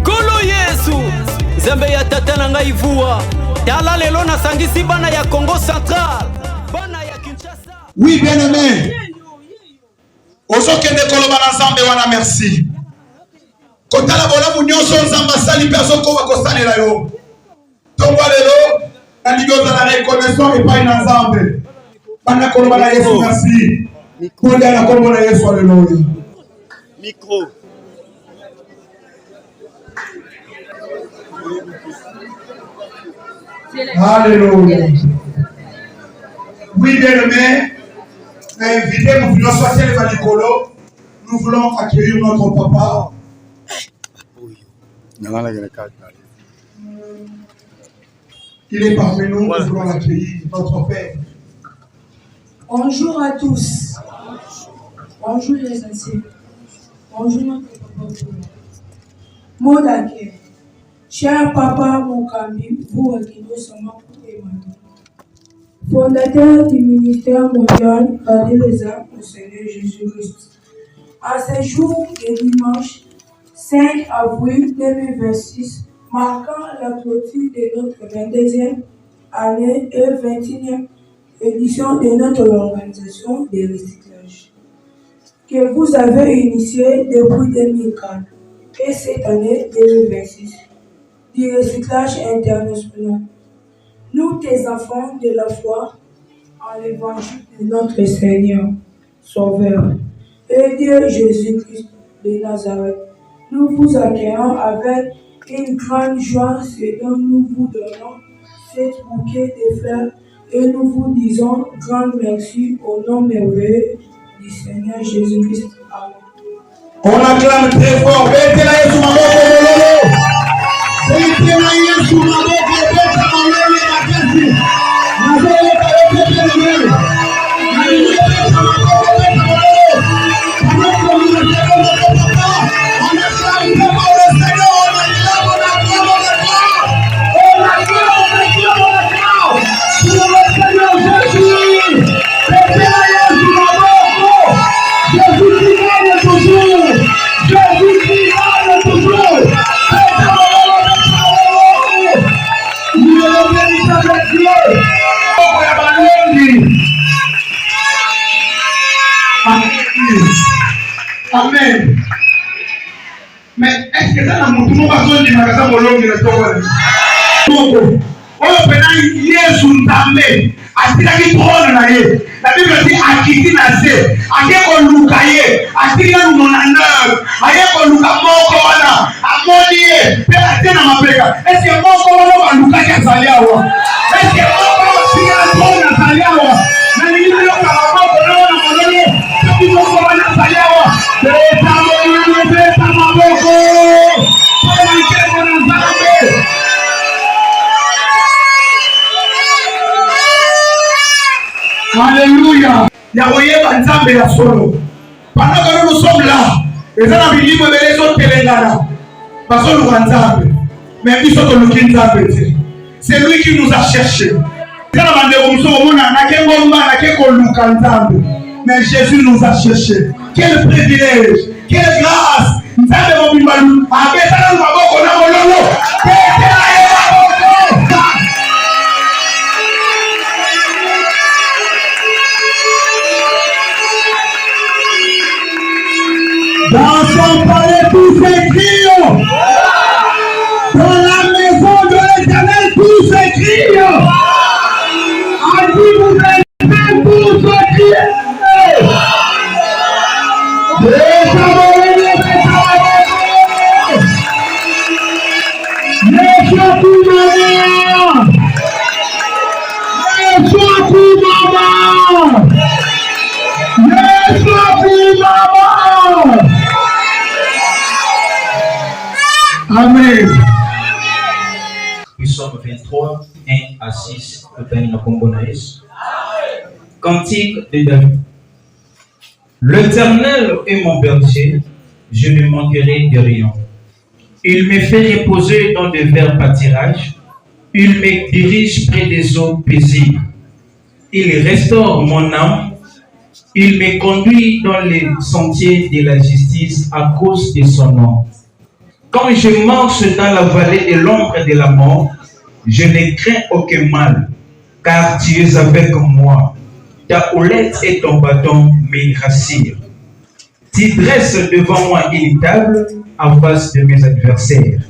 Kolo Yesu Zembe ya tata na ngai vua Tala lelo na sangisi bana ya Congo Central Bana ya Kinshasa. Oui, bien aimé. Ozokende koloba na Nzambe wana merci. Kotala bola munyoso Nzamba sali perso ko bakosalela yo. Tomba lelo na ligoza na reconnaissance et pas na Nzambe. Bana koloba na Yesu merci. Konda na kombo na Yesu alléluia. Micro. Alléluia. Oui, bien aimé. Invité, nous voulons sortir les Vanicolo. Nous voulons accueillir notre papa. Il est parmi nous, nous voulons l'accueillir, notre père. Bonjour à tous. Bonjour les anciens. Bonjour notre papa. Mot d'accueil. Cher papa Mokambi, vous qui nous sommes Emmanuel, fondateur du ministère mondial Garder les âmes au Seigneur Jésus-Christ. À ce jour de dimanche 5 avril 2026, marquant la clôture de notre 22e année et 21e édition de notre organisation de recyclage, que vous avez initiée depuis 2004 et cette année 2026, du recyclage international. Nous, tes enfants de la foi, en l'évangile de notre Seigneur, Sauveur, et Dieu Jésus-Christ de Nazareth, nous vous accueillons avec une grande joie, ce dont nous vous donnons cet bouquet de fleurs et nous vous disons grand merci au nom merveilleux du Seigneur Jésus-Christ. Amen. On acclame très fort. Amen. Mais est-ce que ça n'a pas besoin de magasin Bolongi le Togo? Oh, pendant Yesu Nzambe, atikaki trône na ye. La Bible dit akiti na se, akeko luka ye, atika nuna neuf, ayeko luka moko wana, amoni ye, pe atena mapeka. Est-ce que moko wana ba luka ya zaliawa? Est-ce que moko wana tika trône na zaliawa? Na nini yo kama moko na wana molole, pe moko wana zaliawa. Beta molole, beta maboko. Kwa na Nzambe. Alléluia. Yaoyeba Nzambe ya solo. Pendant que nous sommes là, les gens ont dit que les autres Telengana, parce que nous sommes Nzambe. Mais ils sont le Nzambe. C'est lui qui nous a cherchés. Mais Jésus nous a cherchés. Quel privilège, quelle grâce. Nzambe Mobimalou, abetana maboko na mololo. Dans son palais tous s'écrient. Dans la maison de l'Éternel tous s'écrient. A dit vous êtes tous s'écrient. Amen. Nous sommes 23, 1 à 6, le Père de Combonaïs. Cantique de David. L'Éternel est mon berger, je ne manquerai de rien. Il me fait reposer dans de verts pâtirages, il me dirige près des eaux paisibles. Il restaure mon âme, Il me conduit dans les sentiers de la justice à cause de son nom. Quand je marche dans la vallée de l'ombre de la mort, je ne crains aucun mal, car tu es avec moi. Ta houlette et ton bâton me rassurent. Tu dresses devant moi une table en face de mes adversaires.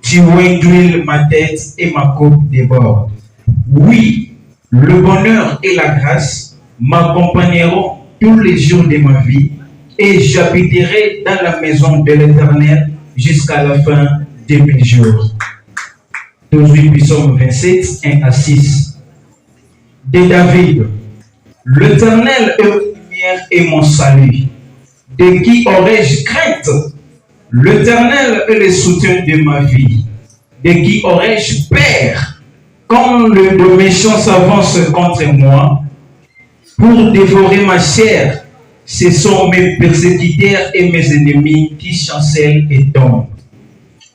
Tu induis ma tête et ma coupe déborde. Oui, le bonheur et la grâce m'accompagneront tous les jours de ma vie et j'habiterai dans la maison de l'Éternel jusqu'à la fin de mes jours. 18 Psaume 27, 1 à 6. De David, l'Éternel est ma lumière et mon salut. De qui aurais-je crainte? L'Éternel est le soutien de ma vie. De qui aurais-je peur? Quand le méchant s'avance contre moi pour dévorer ma chair, ce sont mes persécuteurs et mes ennemis qui chancellent et tombent.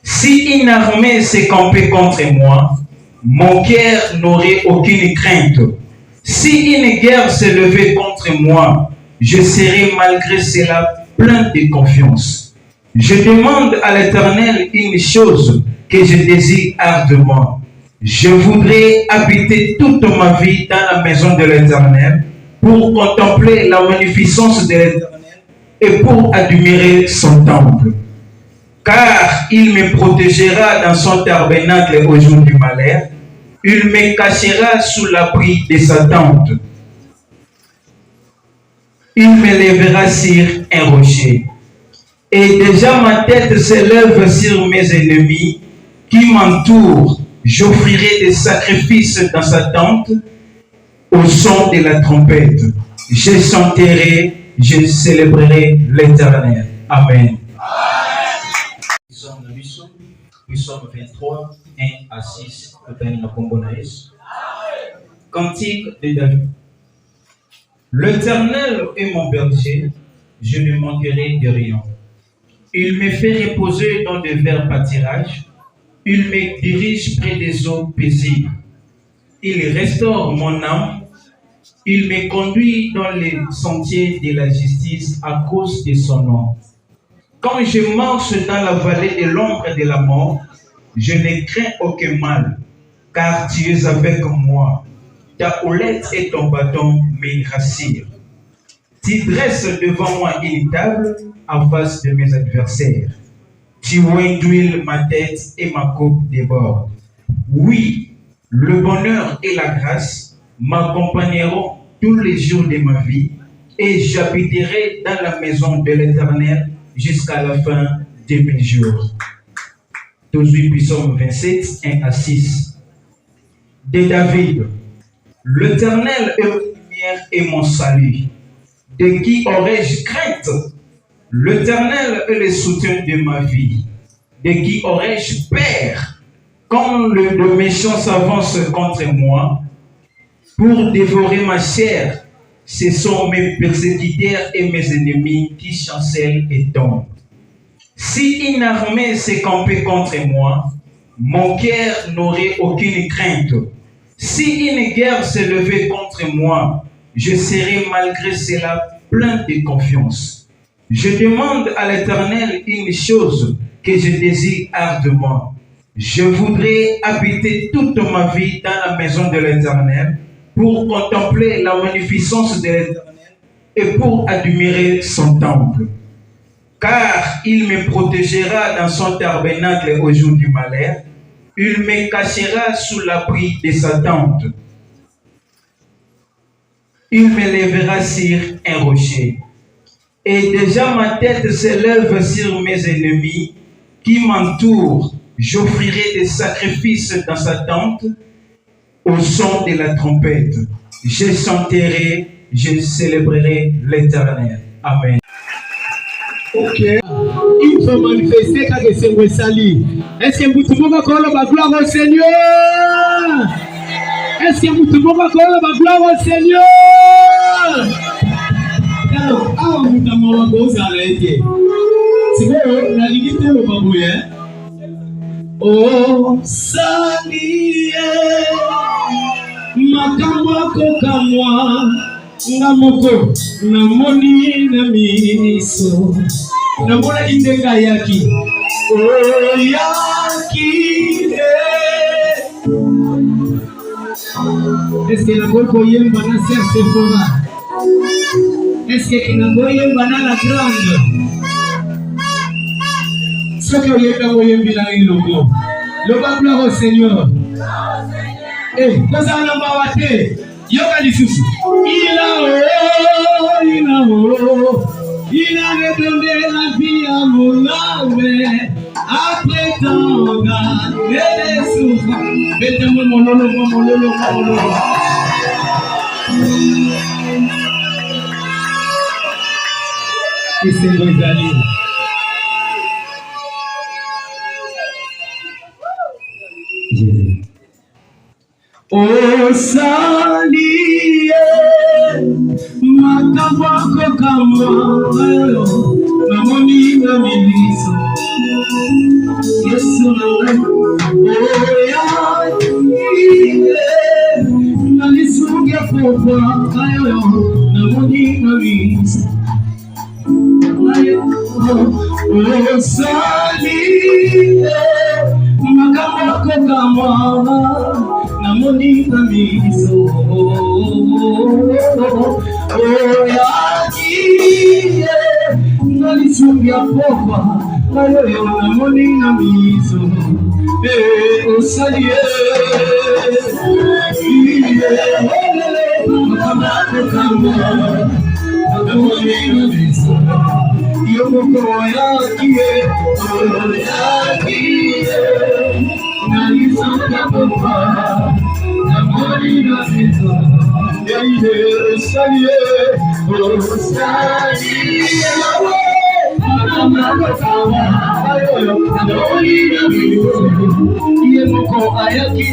Si une armée s'est campée contre moi, mon cœur n'aurait aucune crainte. Si une guerre s'est levée contre moi, je serai malgré cela plein de confiance. Je demande à l'Éternel une chose que je désire ardemment. Je voudrais habiter toute ma vie dans la maison de l'Éternel pour contempler la magnificence de l'Éternel et pour admirer son temple. Car il me protégera dans son tabernacle au jour du malheur. Il me cachera sous l'abri de sa tente. Il me lèvera sur un rocher. Et déjà ma tête s'élève sur mes ennemis qui m'entourent. J'offrirai des sacrifices dans sa tente au son de la trompette. Je chanterai, je célébrerai l'Éternel. Amen. Psaume 23, 1 à 6. Cantique de David. L'Éternel est mon berger, je ne manquerai de rien. Il me fait reposer dans de verts pâtirages. Il me dirige près des eaux paisibles. Il restaure mon âme. Il me conduit dans les sentiers de la justice à cause de son nom. Quand je marche dans la vallée de l'ombre de la mort, je ne crains aucun mal, car tu es avec moi. Ta houlette et ton bâton me rassurent. Tu dresses devant moi une table en face de mes adversaires. Tu induis ma tête et ma coupe déborde. Oui, le bonheur et la grâce m'accompagneront tous les jours de ma vie et j'habiterai dans la maison de l'Éternel jusqu'à la fin de mes jours. 18 Psaume 27, 1 à 6. De David, l'Éternel est ma lumière et mon salut. De qui aurais-je crainte? L'Éternel est le soutien de ma vie. De qui aurais-je peur? Quand le méchant s'avance contre moi pour dévorer ma chair, ce sont mes persécuteurs et mes ennemis qui chancellent et tombent. Si une armée s'est campée contre moi, mon cœur n'aurait aucune crainte. Si une guerre s'est levée contre moi, je serai malgré cela plein de confiance. Je demande à l'Éternel une chose que je désire ardemment. Je voudrais habiter toute ma vie dans la maison de l'Éternel pour contempler la magnificence de l'Éternel et pour admirer son temple. Car il me protégera dans son tabernacle au jour du malheur. Il me cachera sous l'abri de sa tente. Il me lèvera sur un rocher. Et déjà ma tête s'élève sur mes ennemis qui m'entourent. J'offrirai des sacrifices dans sa tente au son de la trompette. Je chanterai, je célébrerai l'Éternel. Amen. Ok. Il faut manifester quand le Seigneur s'allie. Est-ce que vous pouvez encore la gloire au Seigneur? Est-ce que vous pouvez encore la gloire au Seigneur? Ah, vous t'avez posé à l'aide. C'est bon, la limite au baboué. Oh, salie, makamwa kokamwa, Ngamoko namoni na miso namona itenga yaki yaki est-ce que nangoko yemba na Sœur Sephora? Est-ce que nangoko yemba na la grande? Ce que yemba yembi na iloko loba gloire au Seigneur. Eh, koza na mawate yoka lisusu il avait donné la vie à mon âme après tant d'années de souffrance. Mettez-moi mon lolo. Et c'est nos amis. Jésus. Oh salie makabako kama namoni na miliso Yesu nalisugia popa ayo namoni na miliso oh salie makabako kama namoni na miso yaki nalisumbia popa ayo namoni na miso osalie kama namoni na miso yomoko yaki nalisonga popa namoni na miso salie yemoko ayaki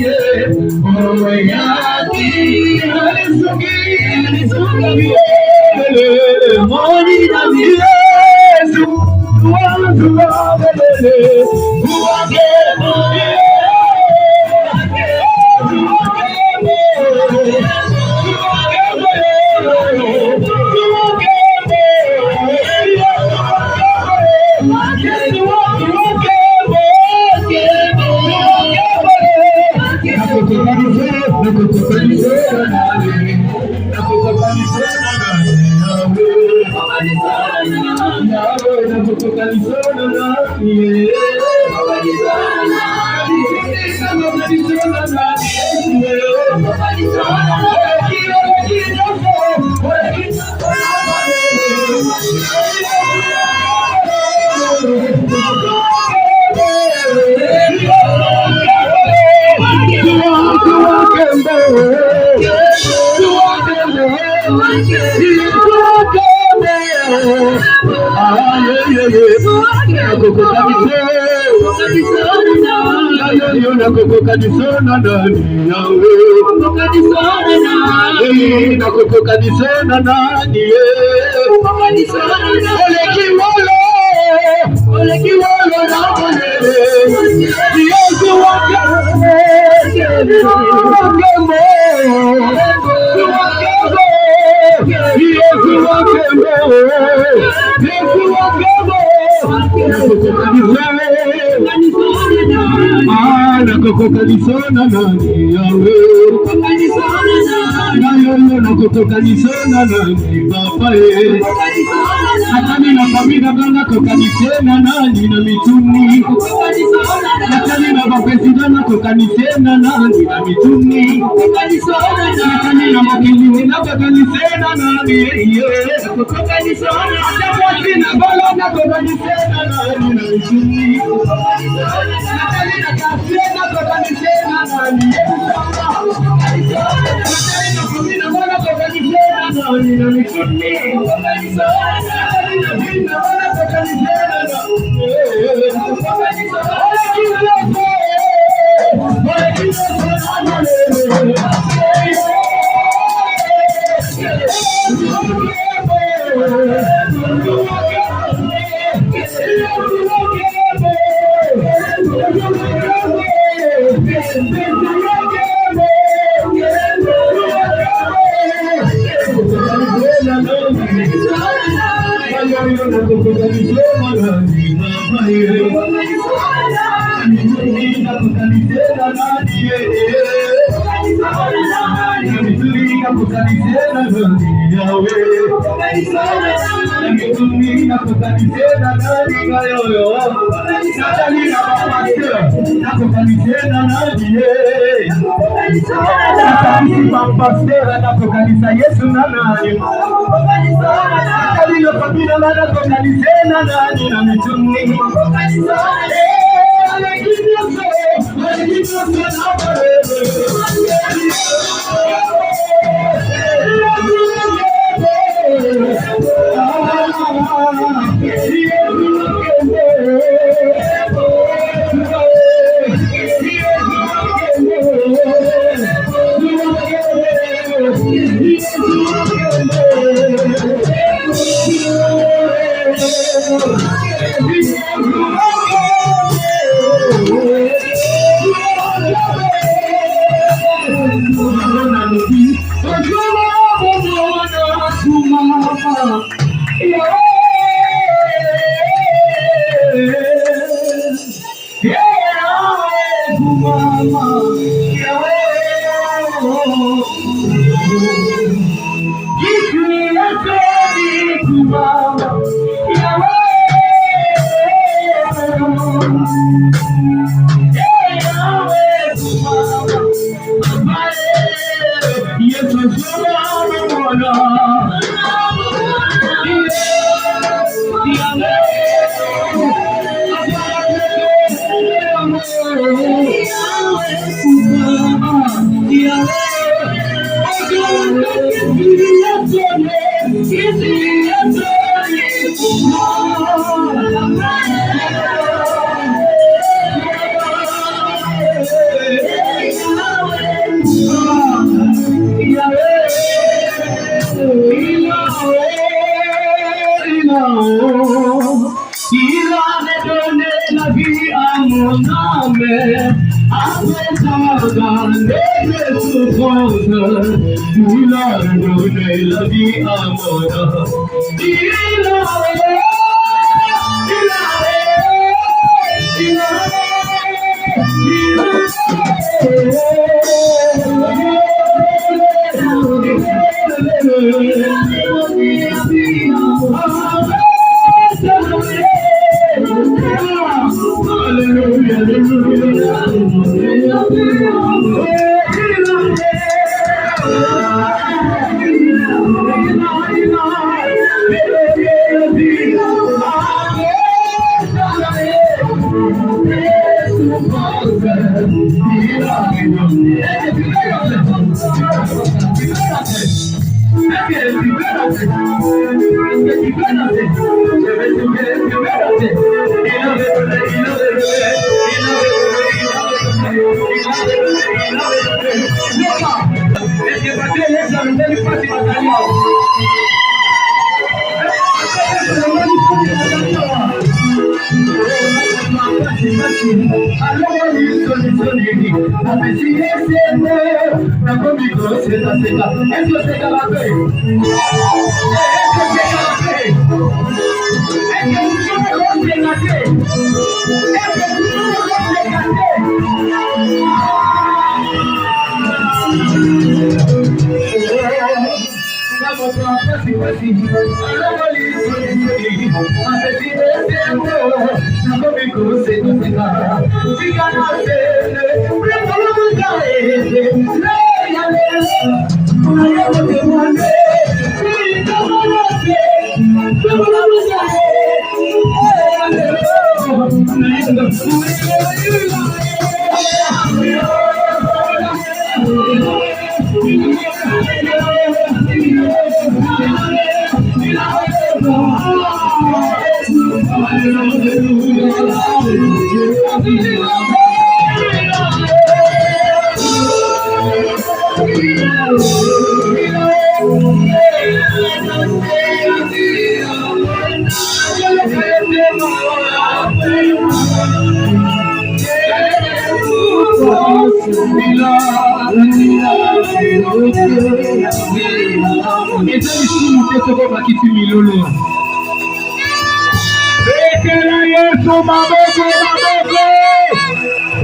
Pelekela Yesu maboko maboko.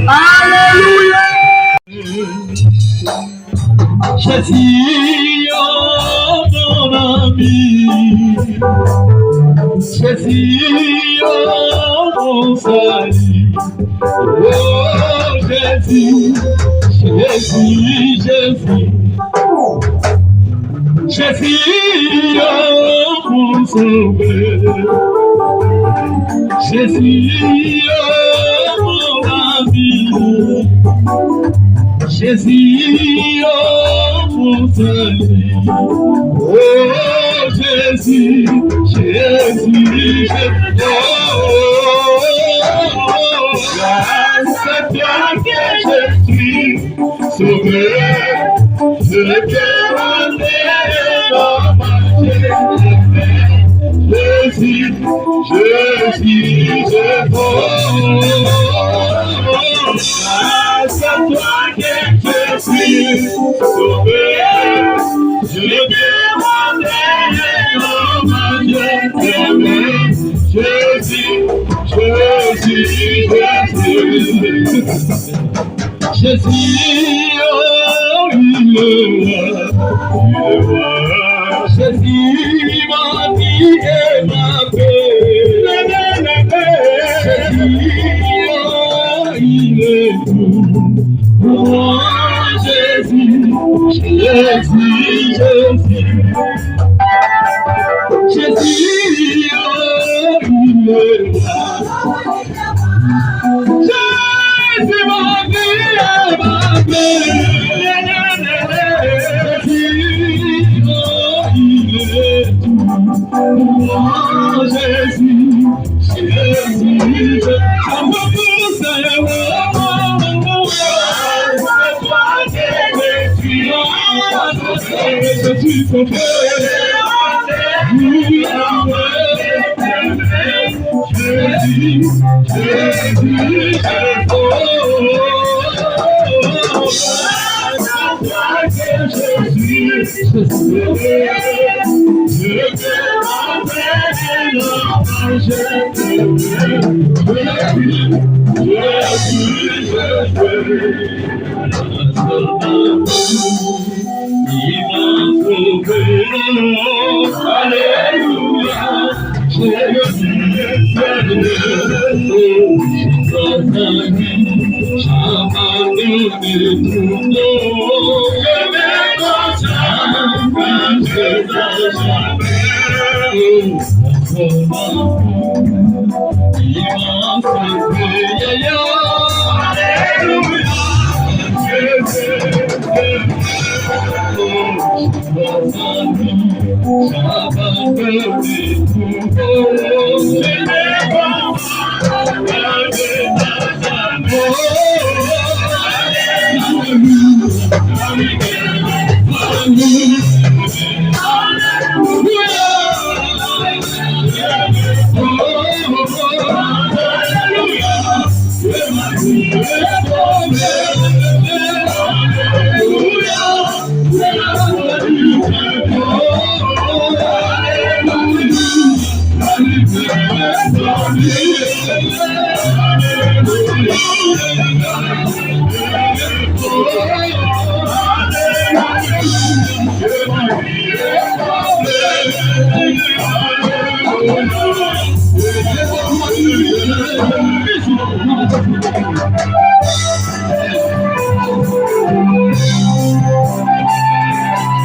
Alléluia. Jésus, oh mon ami. Jésus, oh mon salut. Oh Jésus, Jésus, Jésus. Jésus, oh mon sauveur. Jésus, oh mon ami. Jésus, oh mon salut. Oh Jésus, Jésus, Jésus. Oh, grâce à toi que je suis sauvé. Je peux rentrer dans ma Jésus, Jésus, Jésus. Grâce à toi que je suis sauvé. Je peux rentrer dans ma Jésus, Jésus, Jésus. Jésus, oh, il est roi. Jésus m'a dit et m'a paix. Jésus, oh, il est tout. Oh, Jésus, Jésus, Jésus. Jésus, oh, il est roi. Jésus m'a dit et m'a paix. Oh Jésus, Jésus, ça me pousse à je suis sauvé. Jésus, Jésus,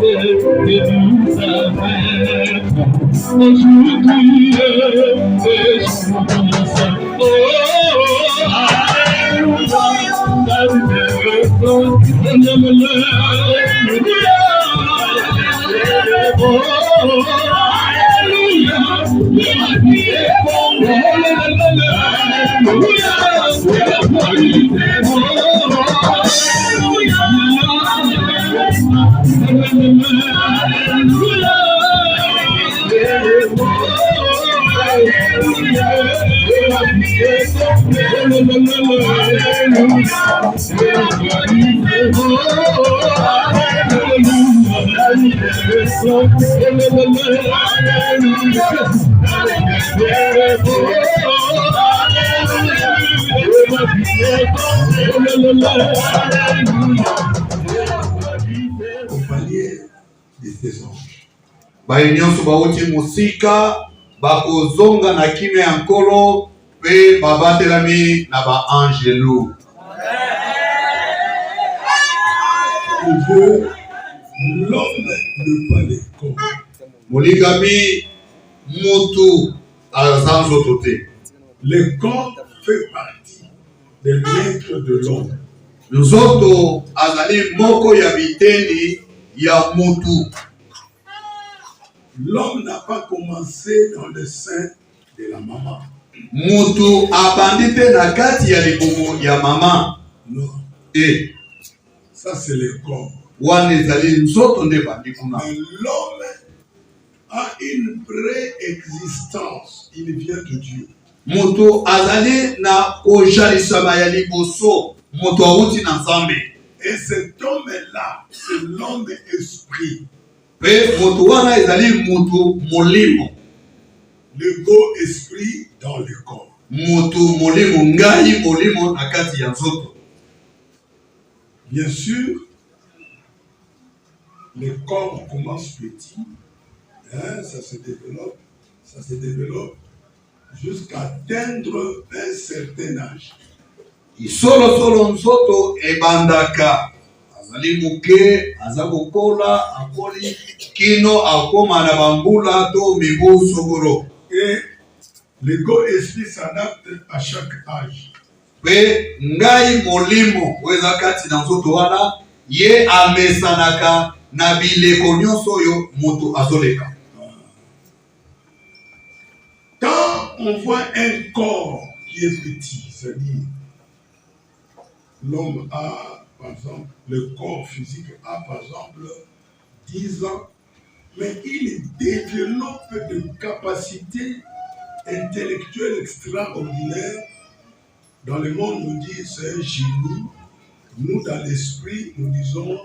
Jésus, Baye nyonso bauti musika bakozonga na kimia ya nkolo pe babatelami na ba angelu. L'homme ne pas les corps. Moligami mutu azanzo tote. Le corps fait partie des lettres de l'homme. Nzoto azali moko ya biteni ya mutu. L'homme n'a pas commencé dans le sein de la maman. Mutu abandite na kati ya libumu ya mama. Non. Et ça c'est le corps. Wane zali nzoto nde bandi kuna. Mais l'homme a une préexistence. Il vient de Dieu. Mutu azali na ojalisama ya liboso. Mutu auti na Nzambe. Et cet homme-là, c'est l'homme esprit. Pe mutu wana ezali mutu molimo. Le beau esprit dans le corps. Mutu molimo ngai molimo na kati ya nzoto. Bien sûr, le corps commence petit, hein, ça se développe jusqu'à atteindre un certain âge. Solo nzoto ebandaka azali muke azakokola akoli kino akoma na bambula to mibu sogoro. Et l'ego esprit s'adapte à chaque âge. Pe ngai molimo weza kati na nzoto wana ye amesanaka na bileko nyonso oyo moto azoleka. Quand on voit un corps qui est petit, c'est-à-dire l'homme a, par exemple, le corps physique a, par exemple, 10 ans, mais il développe des capacités intellectuelles extraordinaires. Dans le monde, on dit c'est un génie. Nous, dans l'esprit, nous disons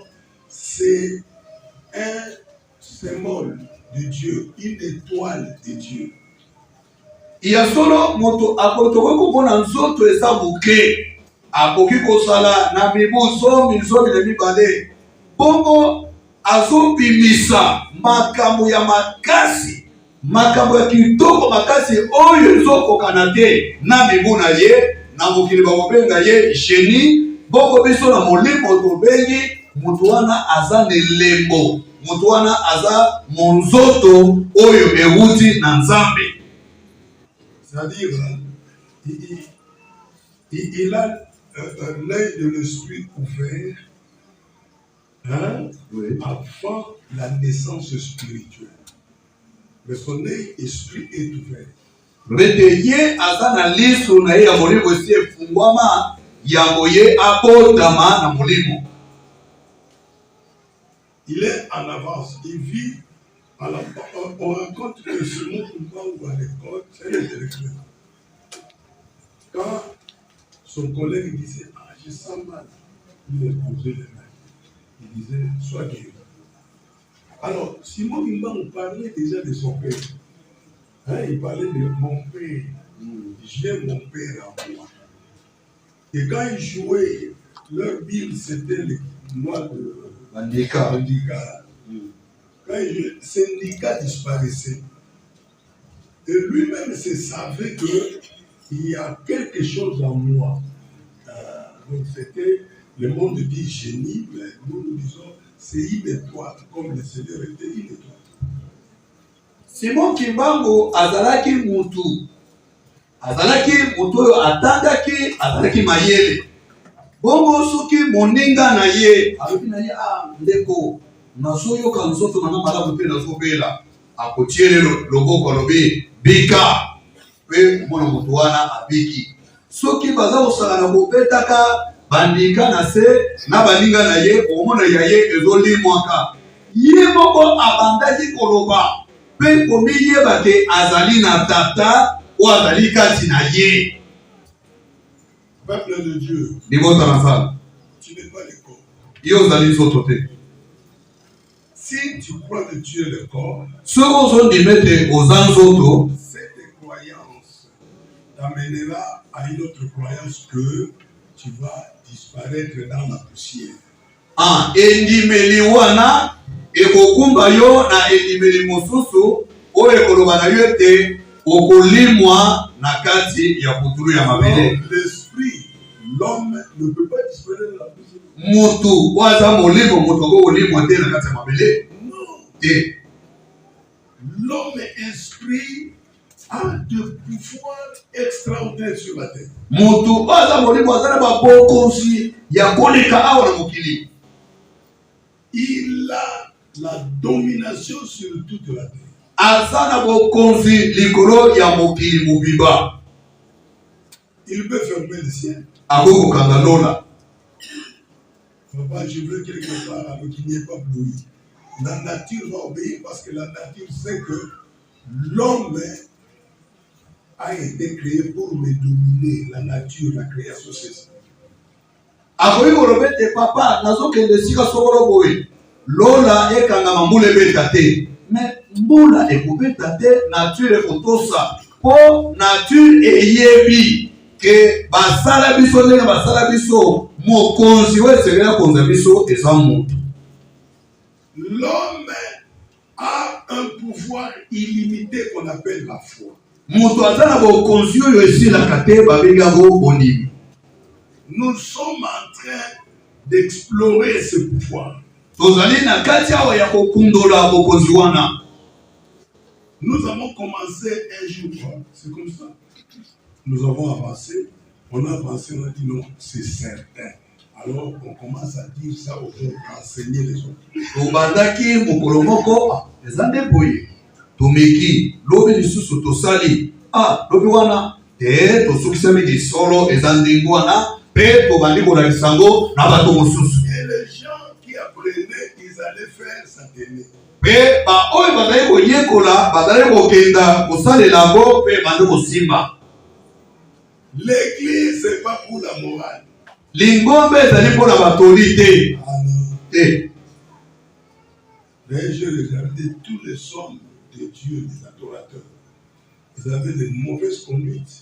c'est un symbole de Dieu, une étoile de Dieu. Ya solo moto akotoko kupona nzoto eza muke akoki kosala na mibuzo mizomi na mibale bongo azobimisa makambo ya makasi makambo ya kitoko makasi oyo ezokokana te na mibu na ye na mokili bakobenga ye geni bongo biso na molimo tobengi mutu wana aza na elembo mutu wana aza monzoto oyo ewuti na Nzambe. C'est-à-dire, il a l'œil de l'esprit ouvert, hein, oui, avant la naissance spirituelle. Mais son œil esprit est ouvert. Reteye azana liso na ya molimo si efungwama ya moye abotama na molimo. Il est en avance, il vit. Alors, on rencontre que ce mouvement ou à l'école, c'est l'intellectuel. Quand son collègue disait « Ah, je sens mal », il lui posait les mains. Il disait « Sois guéri ». Alors, Simon Imban parlait déjà de son père. Hein, il parlait de mon père. J'ai mon père en moi. Et quand ils jouaient, leur Bible, c'était les noix de Bandika. Quand le syndicat disparaissait, et lui-même se savait qu'il y a quelque chose en moi. Donc c'était, le monde dit génie, mais nous disons c'est une étoile, comme le Seigneur était une étoile. Simon Kimbangu azalaki mutu oyo atandaki mayele. Bongo soki moninga na ye alobi na ye ndeko nazoyoka nzoto nanga malamu mpe nazobela akotiele loboko alobi bika mpe mona moto wana abiki. Soki baza kosala na kobetaka bandika na se na baninga na ye omona ya ye ezolimwaka ye moko abandaki koloba mpe komiyeba te azali na tata o azali kati na ye. Peuple de Dieu, tu n'es pas le corps. Si tu crois que tu es le corps, cette croyance t'amènera à une autre croyance que tu vas disparaître dans la poussière. Endimeli wana ekokumba yo na endimeli mosusu oyo ekoloba na yo ete okolimwa na kati ya putulu ya mabele. L'esprit, l'homme ne peut pas disparaître dans la poussière. Mutu waza molimo mutu ko olimwa te na kati ya mabele. Non. L'homme esprit a de pouvoirs extraordinaires sur la terre. Mutu waza molimo azana ba bokonzi ya koleka awa na mokili. Il a la domination sur toute la terre. Azana bokonzi likolo ya mokili mubiba. Il peut fermer le ciel. Agoko kandalola. Papa, je veux quelque part alors qu'il n'y ait pas de bruit. La nature va obéir parce que la nature sait que l'homme a été créé pour me dominer. La nature, la création, c'est ça. Akoyi korobete papa nazokende sika sokolo boye lola ekanga mbula ebeta te mais mbula ekobeta te nature ekotosa po nature eyebi ke basala biso ndenge basala biso mokonzi wesengela konza biso eza mutu. L'homme a un pouvoir illimité qu'on appelle la foi. Mutu aza na bokonzi oyo esilaka te babengango bondimi. Nous sommes en train d'explorer ce pouvoir. Nous avons commencé un jour, c'est comme ça. Nous avons avancé, on a avancé, on a dit non, c'est certain. Alors on commence à dire ça pour enseigner les autres. Et les gens qui apprenaient, ils allaient faire sa télé. L'église, c'est pas pour la morale. J'ai regardé tous les hommes de Dieu, les adorateurs. Ils avaient de mauvaises conduites.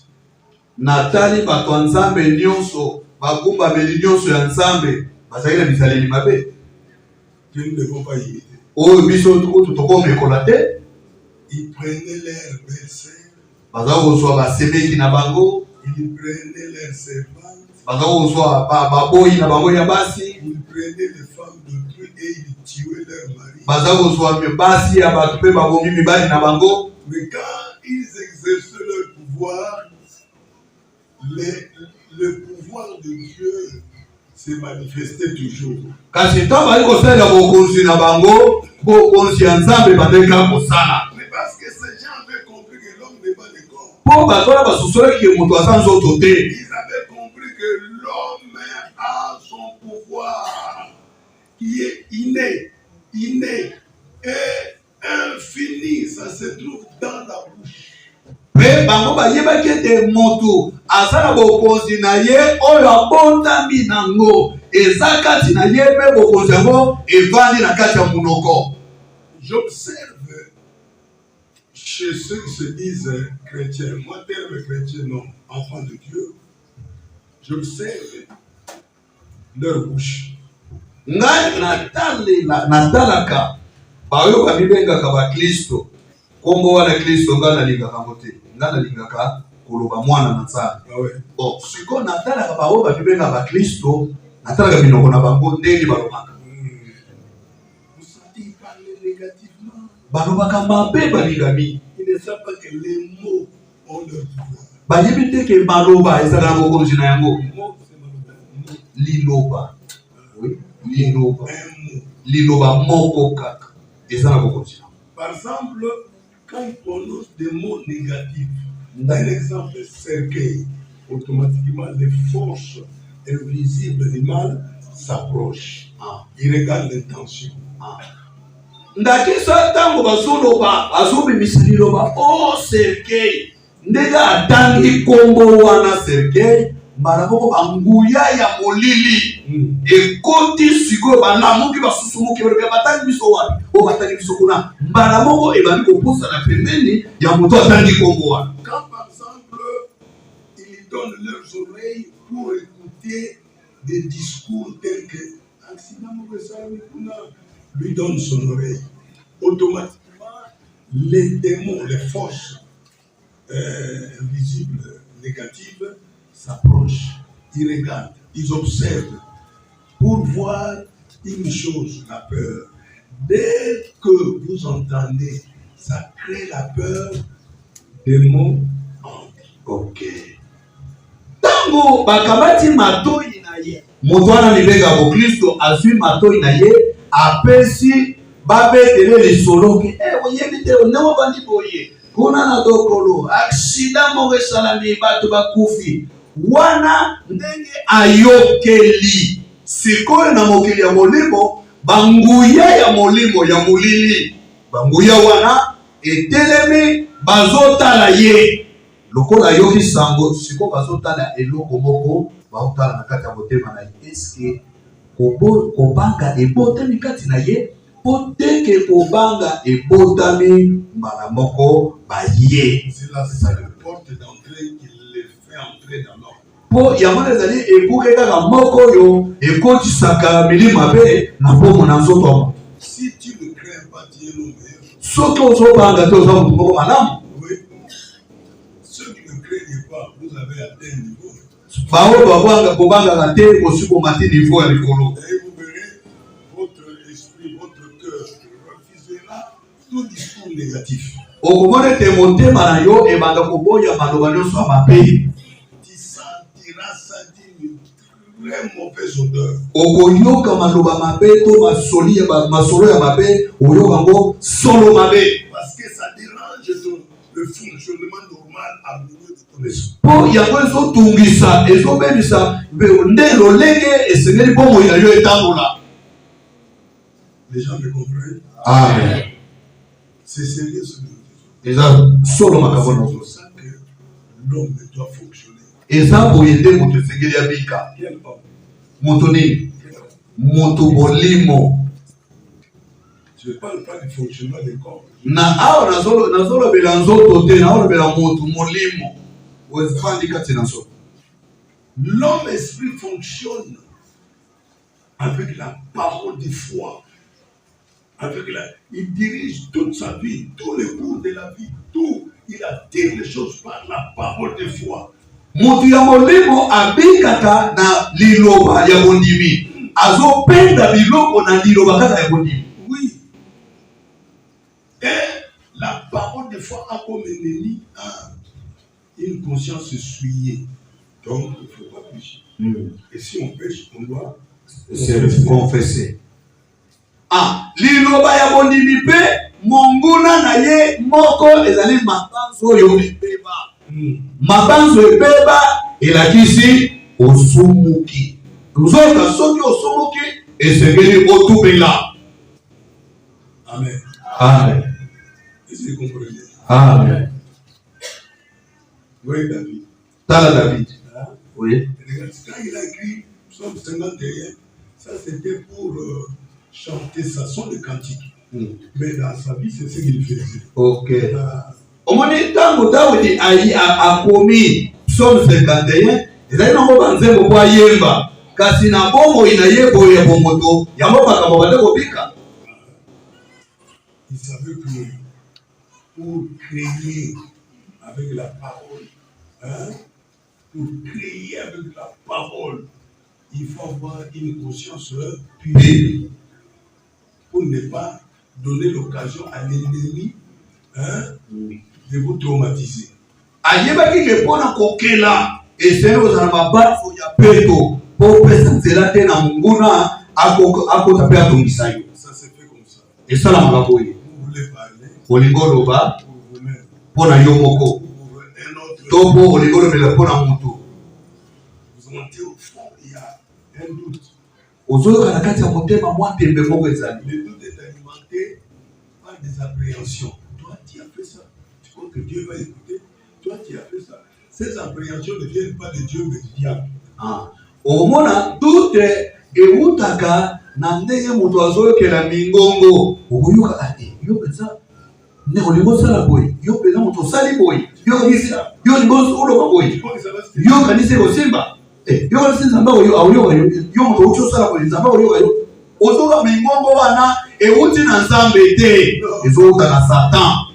Natali bato nzambe nyonso bagumba beli nyonso ya nzambe bazali na bisaleli mabe. Nous ne devons pas imiter. Oyo biso tutoko mekola te. Ils prenaient leurs belles-sœurs. Bazao so basemeki na bango. Ils prenaient leurs servantes. Bazao so baboyi na bango ya basi. Ils prenaient les femmes d'autrui et ils tuaient leurs maris. Bazao so basi ya batu pe babomi mibali na bango. Mais quand ils exercent leur pouvoir, le pouvoir de Dieu se manifestait toujours. Mais parce que ces gens avaient compris que l'homme n'est pas le corps. Ils avaient compris que l'homme a son pouvoir qui est inné et infini. Ça se trouve dans la bouche. Mais bango bayebaki ete moto azala bokonzi na ye oyo abondami nango eza kati na ye mpe bokonzi yango evandi na kati ya munoko. J'observe chez ceux qui se disent chrétiens, moi terme chrétien non, enfant de Dieu, j'observe leur bouche. Ngai natalaka bayo babibengaka bakristo kombo wana kristo nga nalingaka mote nga nalingaka koloba mwana na nzambe. Bon, siko natalaka bayo babibengaka bakristo natalaka minoko na bango ndenge balobaka. Balobaka mabe balingami. savent pas que les mots ont leur pouvoir. bayebi te ke maloba ezalaka bokonzi na yango. Mot, c'est mot. Liloba. Oui, liloba. Un mot. Liloba moko kaka ezala bokonzi. Par exemple, quand ils prononcent des mots négatifs, un exemple, cercueil, automatiquement les forces invisibles du mal s'approchent. Ils regardent l'intention. Ndakisa ntango bazobimisa liloba o Sergei ndenge atangi kombo wana Sergei mbala moko banguya ya molili ekoti sikoyo balamuki basusumuki baluka batangi biso wapi o batangi biso kuna mbala moko ebandi kopusa na pembeni ya moto atangi kombo wana. Quand par exemple ils donnent leurs oreilles pour écouter des discours tels que accident lui donne son oreille, automatiquement les démons, les forces invisibles, négatives s'approchent, ils regardent, ils observent pour voir une chose, la peur. Dès que vous entendez, ça crée la peur, démons entrent. Ok. Tango bakabati matoi na ye. Moto wana libega bo Kristo azwi matoi na ye apesi babetele lisolo ki oyebi te onemo bandi boye kuna na dokolo accident moko esalami bato bakufi wana ndenge ayokeli sikoyo na mokili ya molimo banguya ya molimo ya molili banguya wana etelemi bazotala ye lokola yoki sango siko bazotala eloko moko baotala na kati ya motema na ye eske kobanga ebotami kati na ye po teke kobanga ebotami mbala moko baye. C'est la porte d'entrée qui les fait entrer dans l'ordre. Po yango ezali ekuke kaka moko oyo ekotisaka milima mabe na bomo na nzoto ya moto. Si tu ne crains pas, tu es le meilleur. Soki ozobanga te oza motu moko malamu. Oui. Ceux qui ne craignent pas, vous avez atteint un niveau. Baoyo babanga kobangaka te kosukoma te niveau ya likolo. Et vous verrez, votre esprit, votre cœur refusera tout discours négatif. Okomona ete motema na yo ebanda koboya maloba nyonso ya mabe. Tu sentiras ça d'une très mauvaise odeur. Okoyoka maloba mabe to masolo ya mabe oyoka ngo solo mabe. Parce que ça dérange le fonctionnement normal amoureux de ton esprit. Po yango ezotungisa ezobebisa nde lolenge esengeli bomoi na yo etambola. Les gens me comprennent? Amen. C'est sérieux ce que nous disons. Eza solo C'est makabono. pour ça que l'homme doit fonctionner. Eza boye nde moto esengeli abika. Quel homme? Moto nini? Moto bolimo. Je ne parle pas du fonctionnement des corps. Na awa nazolobela nzoto te naolobela moto molimo. Wezifandi kati na nzoto. L'homme esprit fonctionne avec la parole de foi. Il dirige toute sa vie, tous les cours de la vie, tout. Il attire les choses par la parole de foi. Moto ya molimo abikaka na liloba ya bondimi. Azopenda biloko na liloba kaka ya bondimi. Oui. Et la parole de foi a comme ennemi une conscience souillée. Donc, il ne faut pas pécher. Et si on pêche, on doit se confesser. Liloba ya bondimi pe monguna na ye moko ezali mabanzo oyo ebeba. Mabanzo ebeba elakisi osumuki. Nzoka soki osumuki esengeli otubela. Amen. Amen. Est-ce que vous comprenez? Amen. Oui, David. Tala David. Hein? Oui. Quand il a écrit Psaume 51, ça c'était pour chanter sa son de cantique. Mais dans sa vie, c'est ce qu'il faisait. Ok. Omoni tango Daudi akomi Psaume 51, ezali nango banzembo po ayemba. Kasi na bomo ina ye boye bomoto yango makambo bande kobika. Il savait que pour créer avec la parole, pour créer avec la parole, il faut avoir une conscience pure pour ne pas donner l'occasion à l'ennemi de vous traumatiser. Ayebaki ke pona kokela esene ozana mabafu ya peto po pesa nzela te na munguna akota pe atongisa yo. Ça se fait comme ça. Et ça la maboye. Vous voulez parler? Olingoloba pour vous-même. Pona yo moko. Topo olingolobela pona mutu. Vous montez au fond, il y a un doute. Ozoka na kati ya motema mwa tembe moko ezali. Le doute est alimenté par des appréhensions. Toi tu as fait ça. Tu crois que Dieu va écouter? Toi qui as fait ça. Ces appréhensions ne viennent pas de Dieu mais du diable. Ah. Omona doute eutaka na ndenge mutu azoyokela mingongo. Okoyoka ate. Yo pensa ne olingo sala boy. Yo pensa mutu sali boy. Yo kanisa. Yo lingo ulo boy. Yo kanisa ko simba. Yo kanisa nzamba oyo awoyoka yo mutu ucho sala boy nzamba oyoka yo. Ozoka mingongo wana euti na nzambe te. Ezoka na Satan.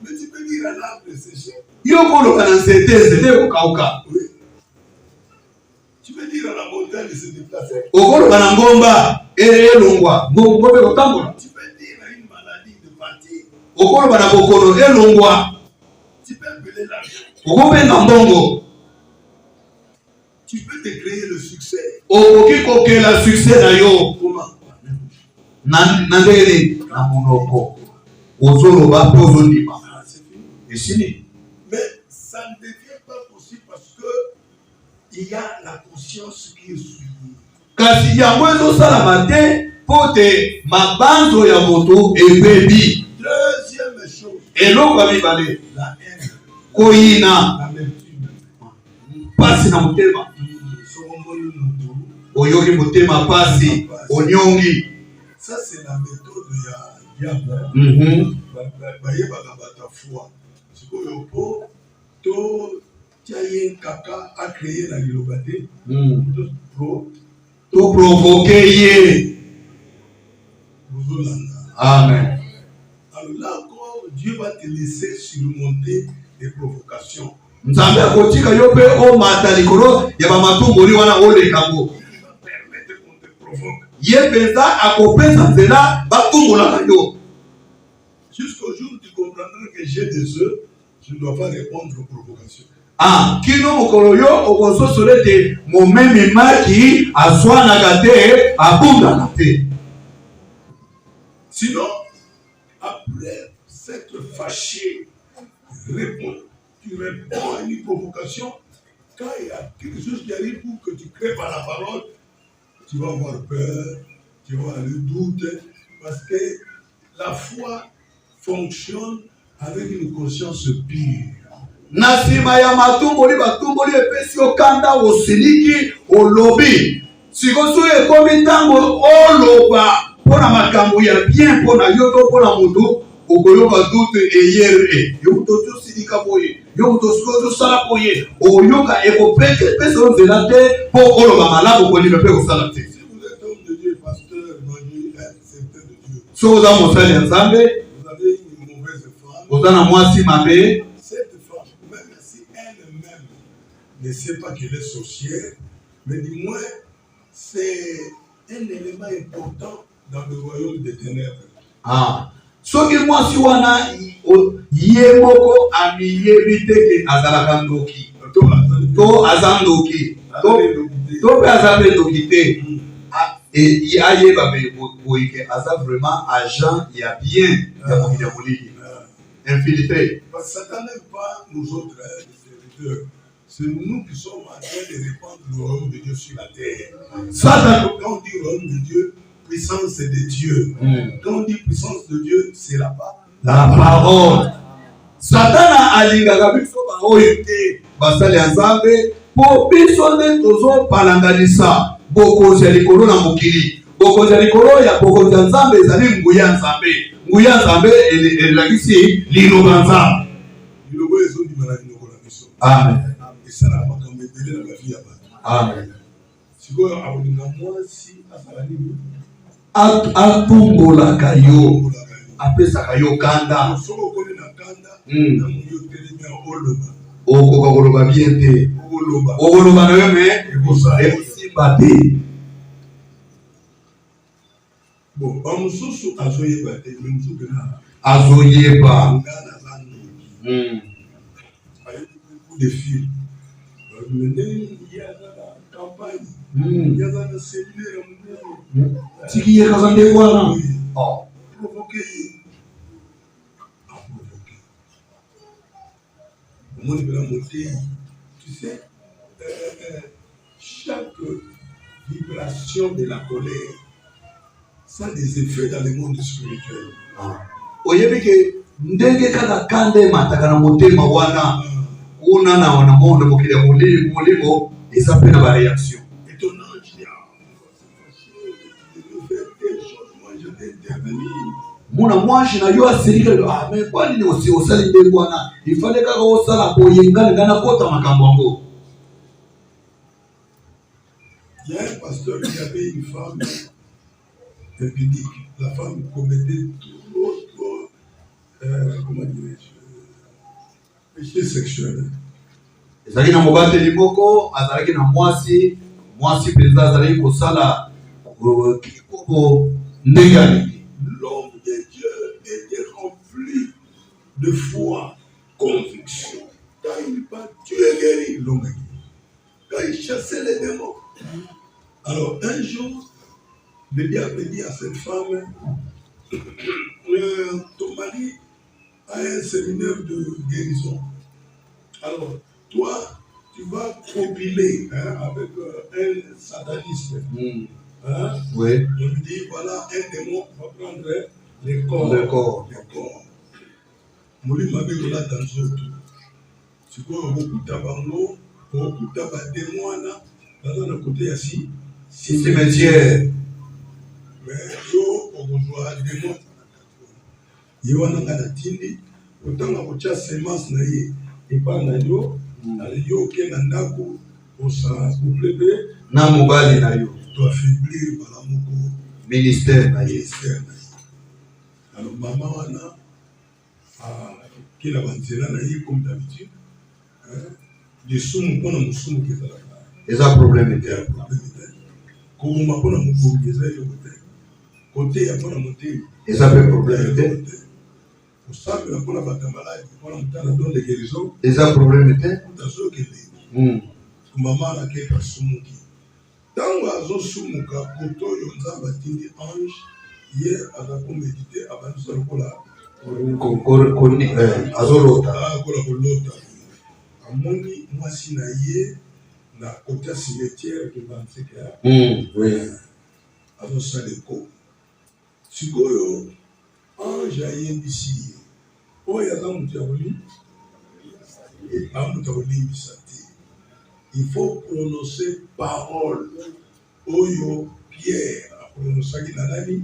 Mais tu peux dire à l'arbre séché. Yo koloka na nzete kokauka. Tu peux dire à la montagne de se déplacer. Okoloka na ngomba elongwa ngombe kotambola. Tu peux dire à une maladie de partir. Okoloka na bokono elongwa. Tu peux appeler l'argent. Okobenga mbongo. Tu peux te créer le succès. Okoki kokela succès na yo. Comment? Nandele na monoko. Ozoloba pe ozondima. Et fini. Mais ça ne devient pas possible parce que il y a la conscience qui est suivie. Kasi ya mwezo sala matin pote mabanzo ya moto ebebi. Deuxième chose. Eloko amibale. La haine. Koina. La amertume. Pasi na motema. Oyoki motema pasi. Onyongi. Ça c'est la méthode ya diable. Bayebaka bata foi. Sikoyo to tiayen kaka a créé la lilobate. To provoquer ye. Amen. Alors là encore, Dieu va te laisser surmonter les provocations. Nzambe akotika yo pe o mata likolo ya ba matumboli wana ole kango. Il va permettre qu'on te provoque. Ye penza akopesa nzela batumbola yo. Jusqu'au jour où tu comprendras que j'ai des œufs, je ne dois pas répondre aux provocations. Ah, kino mokolo yo okoso solete momemi maki aswana gate abunda na te. Sinon, après s'être fâché, tu réponds à une provocation. Quand il y a quelque chose qui arrive pour que tu crées par la parole, tu vas avoir peur, tu vas avoir le doute, parce que la foi fonctionne avec une conscience pure. Nasima ya matumboli batumboli epesi okanda osiliki olobi. Sikoso ekomi ntango oloba pona makambo ya bien pona yo to pona mutu okoyoka doute eyere. Yo to silika boye. Yo to sikoso sala boye. Oyoka ekopeke pesa onzela te po oloba malabu ko libe pe osala te. Si vous êtes homme de Dieu, pasteur, évangile, serviteur de Dieu. So za mosali ya Nzambe. Vous avez une mauvaise femme. Ozana mwasi mabe. Cette femme, même si elle-même ne sait pas qu'elle est sorcière, mais du moins, c'est un élément important dans le royaume des ténèbres. Ah. Soki mwasi wana ye moko amiyebi te ke azalaka ndoki. To azandoki. To pe azambe ndoki te. Et ayeba be boyike aza vraiment agent ya bien ya molili. Infiltré. Parce que Satan n'aime pas nous autres, les serviteurs. C'est nous qui sommes en train de répandre le royaume de Dieu sur la terre. Satan, quand on dit royaume de Dieu, puissance de Dieu. Quand on dit puissance de Dieu, c'est la parole. Satan a alingaka biso baoyo te basali ya Nzambe po biso nde tozopalanganisa bokonzi ya likolo na mokili. Bokonzi ya likolo ya bokonzi ya Nzambe ezali nguya Nzambe. Nguya Nzambe elakisi liloba Nzambe. Liloba ezondima na linoko na biso. Amen. Esala makambo ebele na bavi ya bato. Amen. Sikoyo abolinga mwasi asala nini? Atumbolaka yo. Apesaka yo kanda. Soko okoli na kanda. Na moyo telemi ya oloba. Okoka koloba bien te. Okoloba na yo me ekosimba te. Bon, bamususu azoyeba te. Azoyeba. Avec beaucoup de films. Il y a la campagne, il y a le séminaire. Ce qui est raisonné, voilà. Provoquer. Au monde de la montée, tu sais, chaque vibration de la colère, ça a des effets dans le monde spirituel. Oyebi ke ndenge kana kande mataka na motema wana una na wana monde mokile molimo eza pe na ba réaction. Et ton ange dit, je vais intervenir. Moi je na yo asirika mais kwa nini osali nde bwana ifale kaka osala koyenga ngana kota makambo yango. Il y a un pasteur qui avait une femme impudique. La femme commettait trop, comment dirais-je, péché sexuel. Ezali na mobate limoko azalaki na mwasi penza azalaki kosala ko ndengani. L'homme de Dieu était rempli de foi, conviction. Quand il bat, Dieu est guéri. L'homme est guéri. Quand il chassait les démons. Alors un jour, le diable dit à cette femme, ton mari a un séminaire de guérison. Alors toi, tu vas copuler avec un sataniste. Oui. On lui dit, voilà, un démon va prendre les corps. Mouli mabe la dans tu vois beaucoup d'abango, beaucoup d'abadémoana, dans le côté ici. Cimetière. Mais yo, on voit des démons. Yo, on a la tindi, autant on a semence naïe, et pas naïo, yo, qui est nandako, on s'en couple. Na mobali na yo. Tu dois affaiblir par l'amour. Ministère na ye. Alors maman wana qui la banzela na ye comme d'habitude de sumu pona musumu qui est là. Eza problème était. Comme ma pona musumu qui est là côté ya pona monter. Eza pe problème était. Au sable la pona batamala pona mutana don de guérison. Eza problème était. Tazo kele. Maman la ke ka sumu ki. Tango azosumuka koto yo nzamba tindi ange hier azako méditer abanisa lokola azolota kola kolota amoni mwasi na ye na kota cimetière de Banseka azosala eko sikoyo ange ayembisi ye oyo aza moto ya kolimba amoto ya kolimbisa te. Il faut prononcer parole. Oyo Pierre a prononcé Nanani.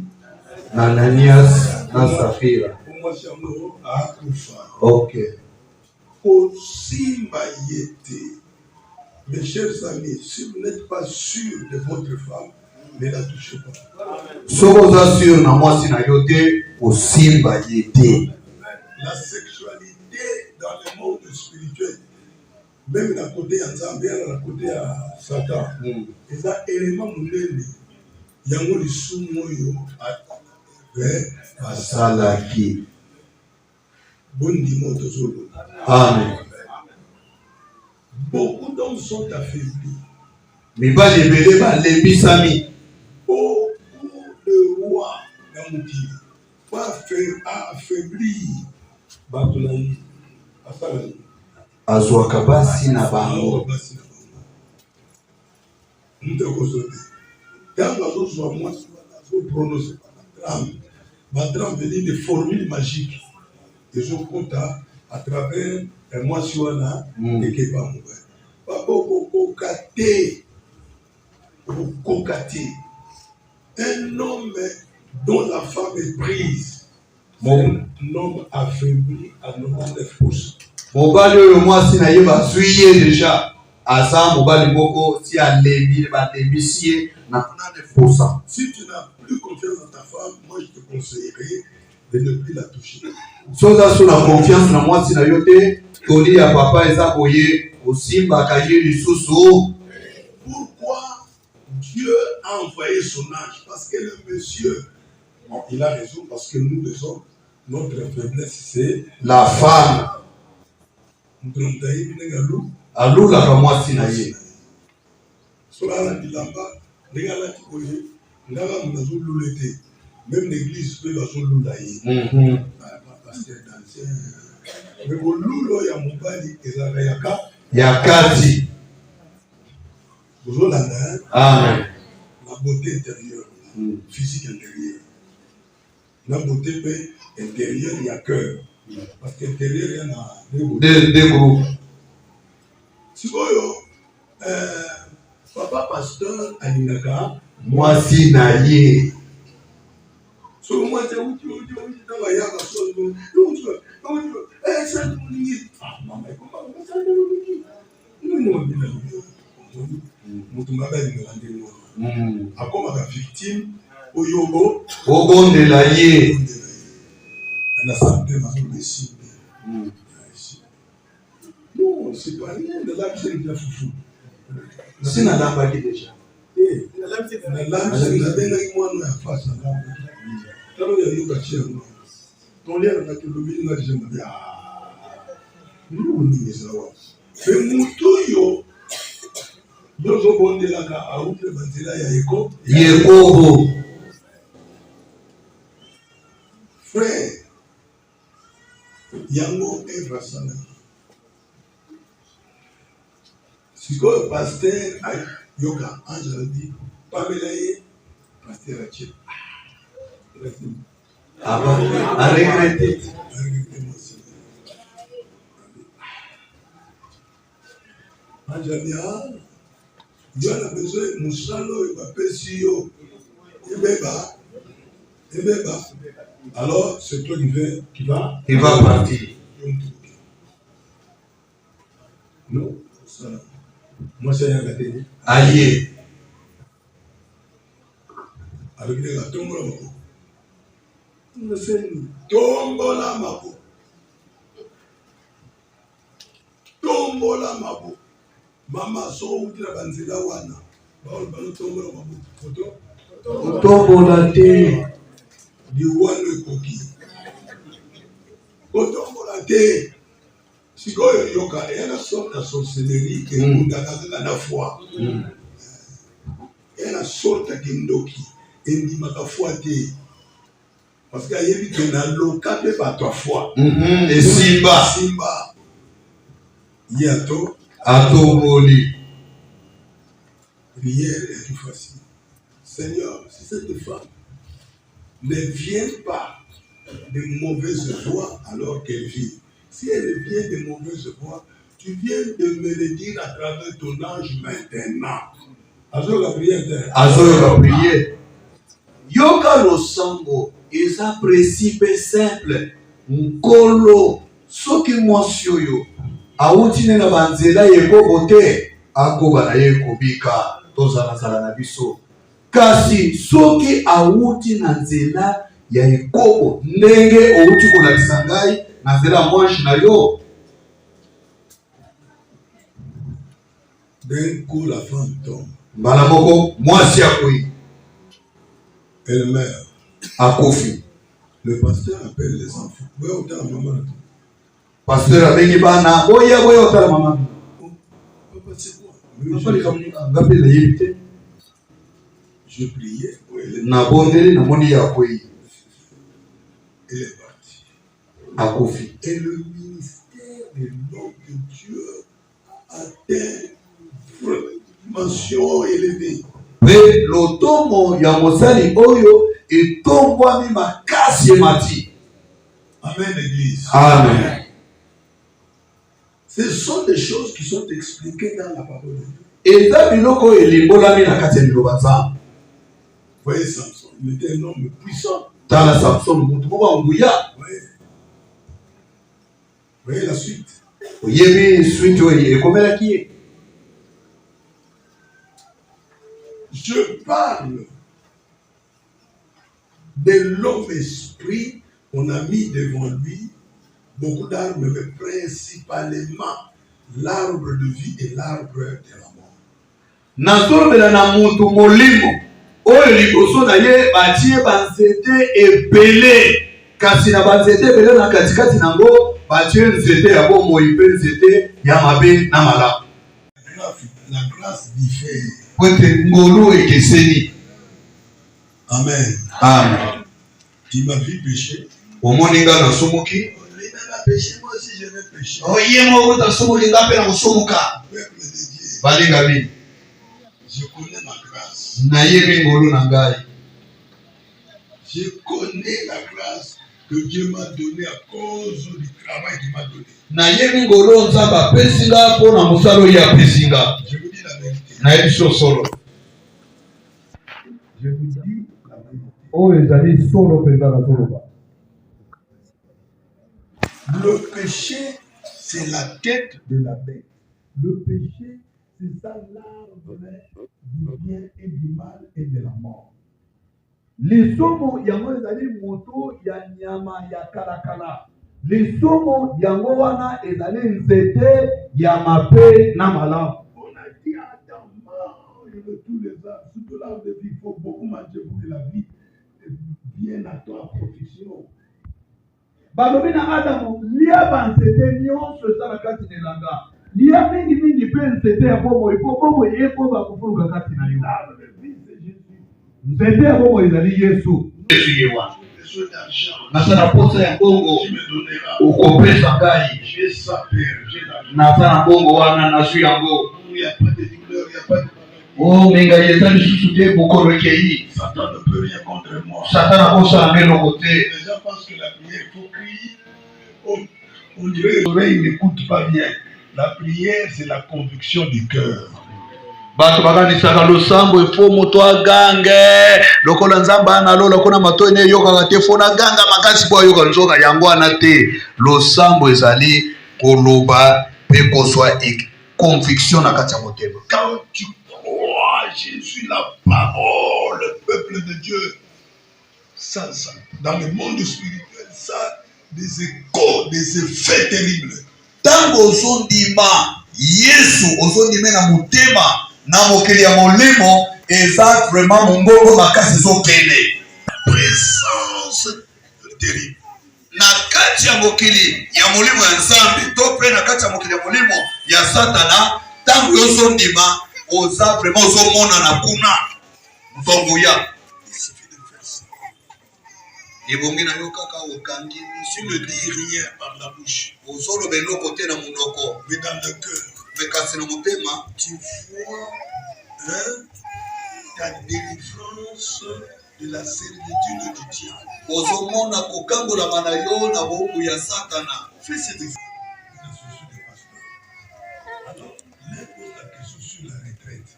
Ananias na Safira. Pour moi, c'est un mot à Koufa. Ok. Aussi maïeté. Mes chers amis, si vous n'êtes pas sûr de votre femme, ne la touchez pas. Sokoza sûr na mwasi na yote aussi maïeté. La sexualité dans le monde spirituel. Même la côté à Zambia, la côté à Satan, il y a un élément mondial. Il y a un sumo à Salaki. Bon dimanche de Zolo. Amen. Beaucoup d'hommes sont affaiblis. Mais pas les bébés, pas les bisami. Beaucoup de rois dans mon pays. Pas affaiblir. Batulaï. Asalani. Azwaka basi na bango. Badram veut dire des formules magiques. Ils ont compté à travers un mois sur un et qui est pas mauvais. Pas beaucoup cocaté. Un homme dont la femme est prise. Un homme affaibli à 99%. Mobali oyo mwasi na ye bazwiye deja aza mobali moko si alebi batebisi na 9%. Si tu n'as plus confiance dans ta femme, moi je te conseillerais de ne plus la toucher. Soza sur la confiance na mwasi na yo te toli ya papa eza boye osimba kaje lisusu. Pourquoi Dieu a envoyé son ange? Parce que le monsieur, bon, il a raison, parce que nous les hommes, notre faiblesse c'est la femme. alulaka mwasi na ye. Même l'église peut la solula mais au lulo ya mobali ezaka yakati. Bozolanda Amen. la beauté intérieure, physique intérieure. La beauté intérieure, il y a cœur. Parce qu'intérieur, il y en a deux groupes. Si vous papa pasteur alingaka mwasi na ye. So moi je vous dis dans la yaga so ça nous maman comment ça nous mutu ngaba ngandi no akoma ka victime oyobo obondela ye na santé na so non c'est pas rien de la vie de la foufou c'est na lamba déjà na lamba na benga imwana ya face na lamba talo ya yoga chema tolera na kilobi na jema ya ni sawa fe mutu yo bondelaka autre banzela ya yekobo frère yango evasana sikoyo pasteur yoka angela di pamela ye pasteur ache a regretté. angela Dieu a besoin de Moussalo et Bapesi yo. Ebeba. Alors, c'est toi qui va partir. Non, ça. Moi, c'est un gâteau. Aïe. Avec les gâteaux, on fait tombola mabo. Tombola mabo. Mama so utira banzela wana ba tombola mabo photo tombola te di wana ekoki tombola te sikoyo yoka yana sorte ya sorcellerie ke kundaka na foi yana sorte ya kindoki endimaka foi te parce que ayebi ke na loka pe bato a foi et simba yato atoboli. Prière est tout facile. Seigneur, si cette femme ne vient pas de mauvaise voie alors qu'elle vit, si elle vient de mauvaise voie, tu viens de me le dire à travers ton ange maintenant. Azo la prière. Yoka losango eza principe simple. Nkolo soki mwasi oyo awutine na banzela yekobo te akoba na ye kobika tozalazala na biso, kasi soki awuti na nzela ya yekobo ndenge outi kolakisa ngai na nzela mwanshi na yo, d'un coup la femme tombe, mbala moko mwasi akoyi, elle meurt, akofi. Le pasteur appelle les enfants. Pasteur abengi bana boya otala mama. Papa c'est quoi? Je priais. Na bondeli na moni ya koyi. Elle est partie. Akofi. Et le ministère de l'homme de Dieu a atteint une dimension élevée. Mais l'otomo ya mosali oyo etombwami makasi emati. Amen, l'église. Amen. Ce sont des choses qui sont expliquées dans la parole de Dieu. Eza biloko elimbolami na kati ya liloba nzambe. Voyez Samson, il était un homme puissant. Tala Samson mutu moko nguya. Voyez la suite. Oyebi suite oyo ekomelaki ye. Je parle de l'homme esprit, on a mis devant lui beaucoup d'arbres, mais principalement l'arbre de vie et l'arbre de la mort. Nazolobela na mutu molimo oyo liboso na ye batie banzete ebele kasi na banzete ebele na katikati nango batie nzete ya bomoi mpe nzete ya mabe na malamu. La grâce diffère. Po ete ngolu ekeseni. Amen. Amen. Tu m'as vu pécher. Omoni nga nasumuki. Lui même a péché, moi aussi je vais pécher. Oye moko tasumuki nga mpe na kosumuka. Peuple de Dieu. Balinga bini. Je connais ma grâce. Nayebi ngolu na ngai. Je connais la grâce que Dieu m'a donnée à cause du travail qu'il m'a donné. Nayebi ngolu nzambe apesi nga mpo na mosala oyo apesi nga. Je vous dis la vérité. Nayebi so solo. Je vous dis la vérité. Oyo ezali solo mpenza na zoloba. Le péché, c'est la tête de la bête. Le péché, c'est ça l'arbre du bien et du mal et de la mort. Lisomo yango ezali moto ya nyama ya kalakala. Lisomo yango wana ezali nzete ya mabe na malamu. On a dit à Adam, mange de tous les arbres, surtout l'arbre de vie, il faut beaucoup manger pour que la vie vienne à toi à profession. Balobi na Adamu lia banzete nyonso ezala kati na elanga. Lia mingi mingi mpe nzete ya bomoi mpo bomoi ekoba kofuluka kati na yo. L'arbre de vie, c'est Jésus. Nzete ya bomoi ezali Yesu. Yesu ye wana. Besoin d'argent. Naza na posa ya bongo Tu me donneras. okopesa ngai. J'ai ça, Père. J'ai l'argent. Naza na bongo wana nazwi yango. Il n'y a pas de douleur, il n'y a pas de maladie. Oh mengai eza lisusu te bokolo ekei. Satan ne peut rien contre moi. Satana akosala nde eloko te. Les gens pensent que la prière, il faut crier. On dirait que les oreilles n'écoutent pas bien. La prière, c'est la conviction du cœur. Bato bakanisaka losambo efo moto agange lokola nzambe analola kuna matoi ne yokaka te fo naganga makasi po ayoka nzoka yango wana te. Losambo ezali koloba mpe kozwa conviction na kati ya motema. Quand tu crois Jésus, la parole, le peuple de Dieu, ça, dans le monde spirituel, ça, des échos, des effets terribles. Tango ozondima Yesu ozondima na motema na mokili ya molimo eza vraiment mongongo makasi ezokende. Présence terrible. Na kati ya mokili ya molimo ya nzambe to mpe na kati ya mokili ya molimo ya satana tango ozondima oza vraiment ozomona na kuna mbongoya. Ebongi na yo kaka okangi Tu ne dis rien par la bouche, ozoloba eloko te na monoko mais dans le cœur, me kasi na motema tu vois ta délivrance de la servitude du diable. ozomona kokangola na yo na bobu ya satana. Fais cet exercice. La souci de pasteur. Alors, là, pose la question sur la retraite.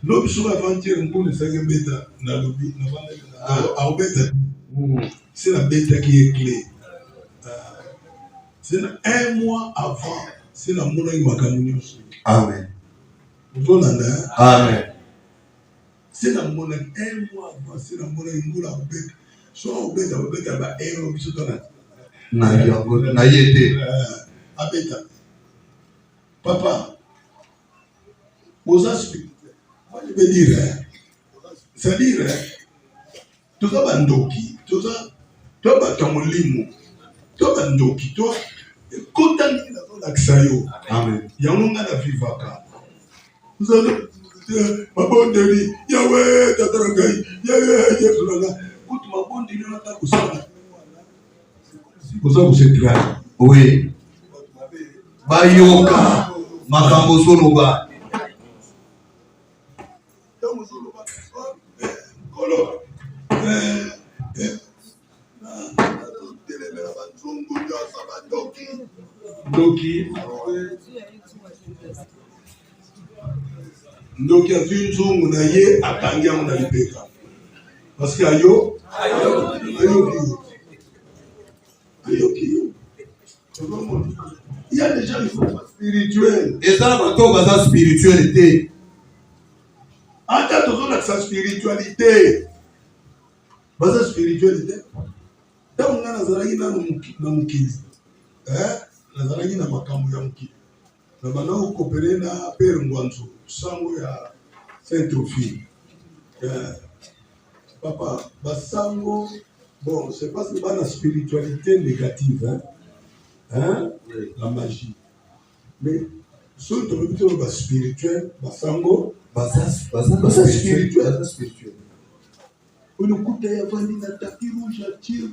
L'homme sur avant-hier, on peut le faire bêta dans le lobby, c'est la bêta qui est clé. C'est un mois avant, c'est la monnaie macamounion. Amen. Vous voyez, Amen. c'est la monnaie un mois avant, c'est la monnaie moula bêta. Soit au bêta, bah, un mois, c'est dans Na yete. Abeta. Papa, aux aspects, moi je veux dire, c'est-à-dire, tout ça va ndoki, tout ça, toi va kamolimo, toi va ndoki, toi, quand on dit la Sayo, Amen. Yangonga la vivaka. Vous allez, ma bonne demi, Yahweh, Tatragai, Yahweh, Yahweh, écoute ma bonne demi, on a ta coussana. Vous êtes là. Oui. Bayoka makambo soloba. Ndoki azwi nzungu na ye akangi yango na lipeka parce que ayoki yo. Il y a des gens qui sont spirituels. Et ça va tomber dans la spiritualité. Attends, toujours dans sa spiritualité. Dans sa spiritualité. Tant on a nazaraki na mukili. Nazaraki na makambo ya mukili. Na bana ukopere na Père Ngwanzo, sango ya Saint-Trophime. Papa, basango, bon, c'est pas que la spiritualité négative, hein? Oui. La magie. Mais, surtout, le spirituel, basango, basa spirituel. On écoute ya vandi na tapis rouge à Dieu.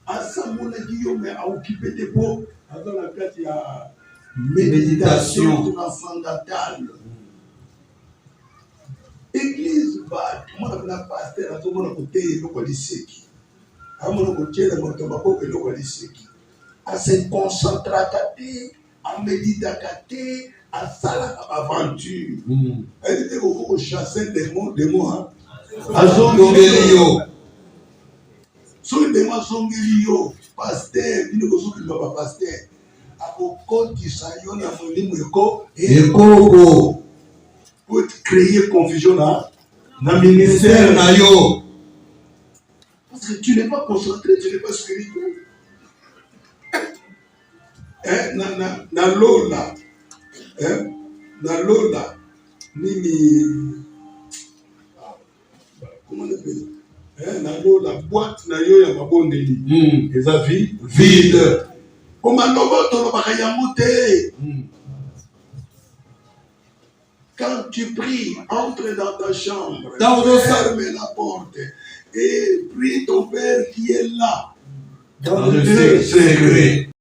Asamona Guillaume a occupé des pots dans la carte, il y a méditation transcendantale. Église, moi, je suis pasteur, tout le monde a côté, il y a des séquilles. À mon côté, il y a des séquilles. À se concentrer, à méditer, à ça, à aventure. Elle dit qu'il faut chasser des mots, hein. À Zongelio. So les gens sont guéris, pasteur, ils ne sont pas pasteur. À beaucoup qui s'aillent à mon niveau et pour créer confusion là, dans le ministère nayo. Parce que tu n'es pas concentré, tu n'es pas spirituel. Na lola, nini, comment on appelle? La boîte na yo ya mabondeli eza vide. Quand tu pries, entre dans ta chambre, ferme la porte et prie ton Père qui est là dans le secret.